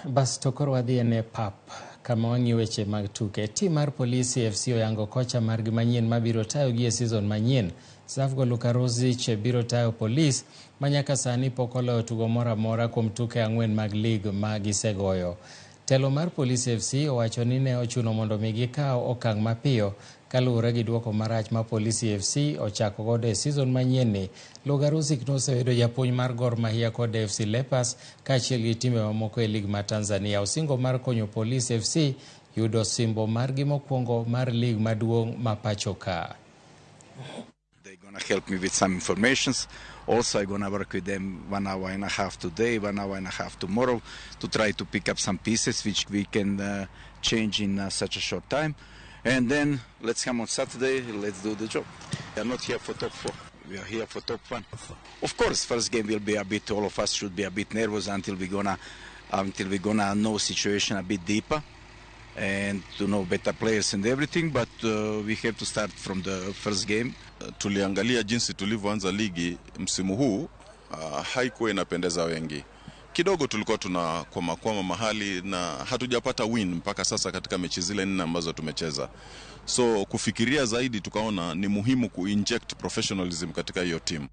Bas tokoro wadhi ene pap kama wang'i weche mag tuke. Tim mar polisi FC oyango kocha margi manyien mabiro tayo gi e season manyien. Gor Lugarusic biro tayo polis manyaka sani pok oloyo tugo moro amora kuom tuke 4 mag lig ma gisegoyo. Telo mar polisi FC owacho ni ne ochuno mondo mi gikaw okang' mapiyo kaluwore gi duoko marach ma polisi FC ochako godo e season manyien ni. Lugarusic nosebedo japuonj mar Gor Mahia kod FC Leopards kaachiel gi timbe mamoko e lig ma Tanzania. Osingo mar konyo polisi FC yudo simbo margi mokwongo mar lig maduong' ma pacho ka. They're going to help me with some informations. Also, I'm going to work with them 1 hour and a half today, 1 hour and a half tomorrow to try to pick up some pieces which we can change in such a short time. And then let's come on Saturday, let's do the job. We are not here for top 4. We are here for top 1. Of course, first game will be a bit, all of us should be a bit nervous until we're gonna know situation a bit deeper and to know better players and everything, but we have to start from the first game. Tuliangalia jinsi tulivyoanza ligi msimu huu, haikuwa inapendeza wengi. Kidogo tulikuwa tunakwama mahali na hatujapata win mpaka sasa katika mechi zile 4 ambazo tumecheza. So kufikiria zaidi tukaona ni muhimu kuinject professionalism katika hiyo team.